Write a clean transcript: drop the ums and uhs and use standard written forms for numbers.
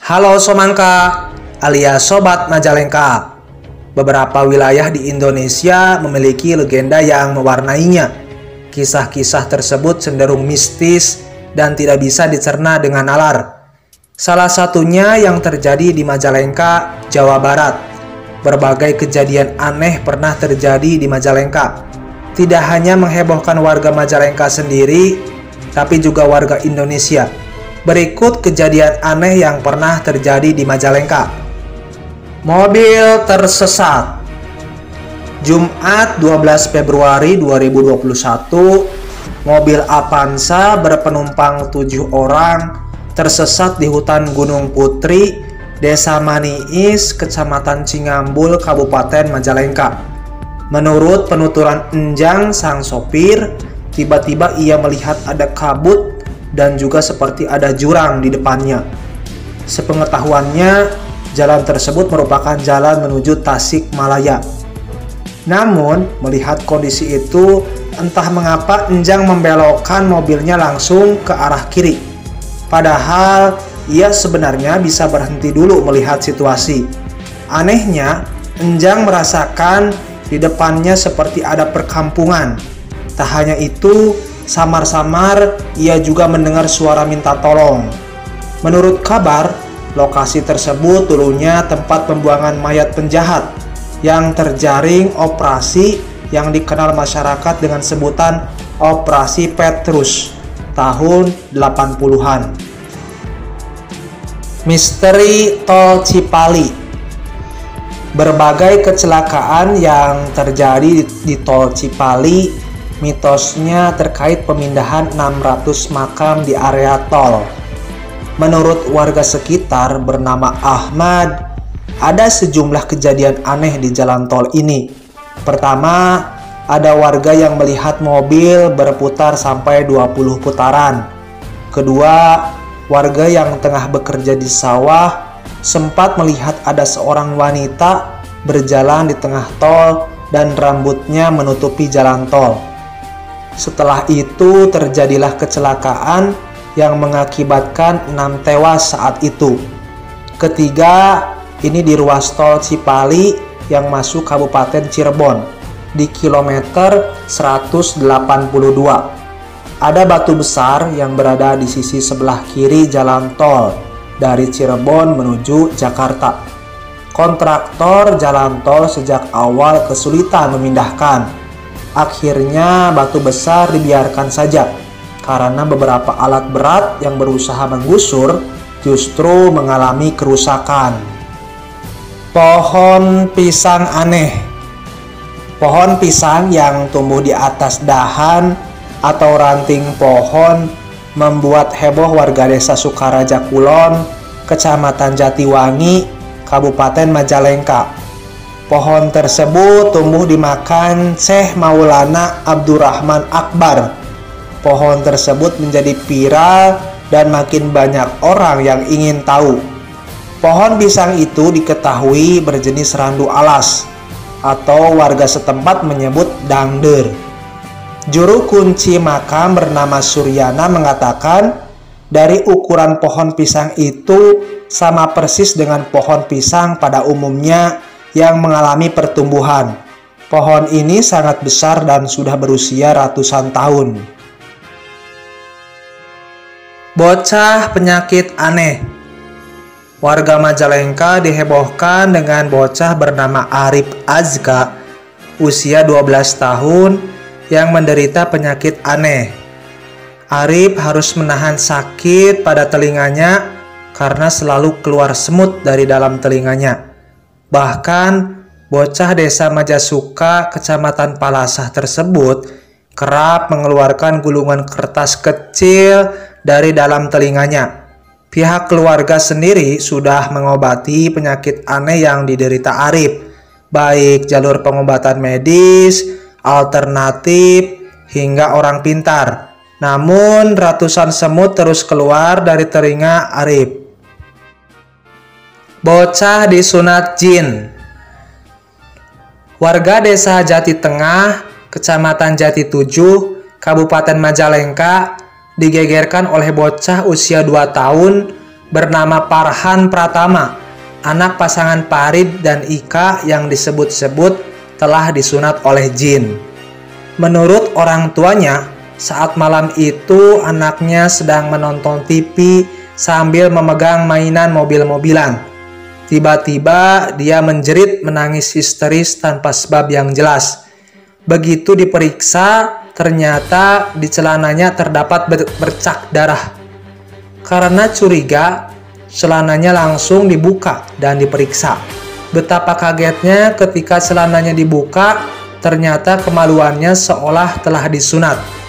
Halo Somangka, alias Sobat Majalengka. Beberapa wilayah di Indonesia memiliki legenda yang mewarnainya. Kisah-kisah tersebut cenderung mistis dan tidak bisa dicerna dengan nalar. Salah satunya yang terjadi di Majalengka, Jawa Barat. Berbagai kejadian aneh pernah terjadi di Majalengka. Tidak hanya menghebohkan warga Majalengka sendiri, tapi juga warga Indonesia. Berikut kejadian aneh yang pernah terjadi di Majalengka. Mobil tersesat. Jumat 12 Februari 2021, mobil Avanza berpenumpang 7 orang tersesat di hutan Gunung Putri, Desa Maniis, Kecamatan Cingambul, Kabupaten Majalengka. Menurut penuturan Enjang, sang sopir, tiba-tiba ia melihat ada kabut dan juga seperti ada jurang di depannya. Sepengetahuannya, jalan tersebut merupakan jalan menuju Tasikmalaya. Namun, melihat kondisi itu, entah mengapa Enjang membelokkan mobilnya langsung ke arah kiri. Padahal, ia sebenarnya bisa berhenti dulu melihat situasi. Anehnya, Enjang merasakan di depannya seperti ada perkampungan. Tak hanya itu, samar-samar ia juga mendengar suara minta tolong. Menurut kabar, lokasi tersebut dulunya tempat pembuangan mayat penjahat yang terjaring operasi yang dikenal masyarakat dengan sebutan Operasi Petrus tahun 80-an. Misteri Tol Cipali. Berbagai kecelakaan yang terjadi di Tol Cipali mitosnya terkait pemindahan 600 makam di area tol. Menurut warga sekitar bernama Ahmad, ada sejumlah kejadian aneh di jalan tol ini. Pertama, ada warga yang melihat mobil berputar sampai 20 putaran. Kedua, warga yang tengah bekerja di sawah sempat melihat ada seorang wanita berjalan di tengah tol dan rambutnya menutupi jalan tol. Setelah itu terjadilah kecelakaan yang mengakibatkan 6 tewas saat itu. Ketiga, ini di ruas tol Cipali yang masuk Kabupaten Cirebon di kilometer 182. Ada batu besar yang berada di sisi sebelah kiri jalan tol dari Cirebon menuju Jakarta. Kontraktor jalan tol sejak awal kesulitan memindahkan. Akhirnya batu besar dibiarkan saja karena beberapa alat berat yang berusaha menggusur justru mengalami kerusakan. Pohon pisang aneh. Pohon pisang yang tumbuh di atas dahan atau ranting pohon membuat heboh warga desa Sukaraja Kulon, Kecamatan Jatiwangi, Kabupaten Majalengka. Pohon tersebut tumbuh dimakan Syekh Maulana Abdurrahman Akbar. Pohon tersebut menjadi viral dan makin banyak orang yang ingin tahu. Pohon pisang itu diketahui berjenis randu alas atau warga setempat menyebut dangder. Juru kunci makam bernama Suryana mengatakan dari ukuran pohon pisang itu sama persis dengan pohon pisang pada umumnya yang mengalami pertumbuhan. Pohon ini sangat besar dan sudah berusia ratusan tahun. Bocah penyakit aneh. Warga Majalengka dihebohkan dengan bocah bernama Arif Azka, usia 12 tahun, yang menderita penyakit aneh. Arif harus menahan sakit pada telinganya karena selalu keluar semut dari dalam telinganya. Bahkan, bocah desa Majasuka, Kecamatan Palasah tersebut kerap mengeluarkan gulungan kertas kecil dari dalam telinganya. Pihak keluarga sendiri sudah mengobati penyakit aneh yang diderita Arif, baik jalur pengobatan medis, alternatif, hingga orang pintar. Namun, ratusan semut terus keluar dari telinga Arif. Bocah disunat jin. Warga desa Jati Tengah, Kecamatan Jati 7, Kabupaten Majalengka digegerkan oleh bocah usia 2 tahun bernama Farhan Pratama, anak pasangan Farid dan Ika yang disebut-sebut telah disunat oleh jin. Menurut orang tuanya, saat malam itu anaknya sedang menonton TV sambil memegang mainan mobil-mobilan. Tiba-tiba dia menjerit menangis histeris tanpa sebab yang jelas. Begitu diperiksa, ternyata di celananya terdapat bercak darah. Karena curiga, celananya langsung dibuka dan diperiksa. Betapa kagetnya ketika celananya dibuka, ternyata kemaluannya seolah telah disunat.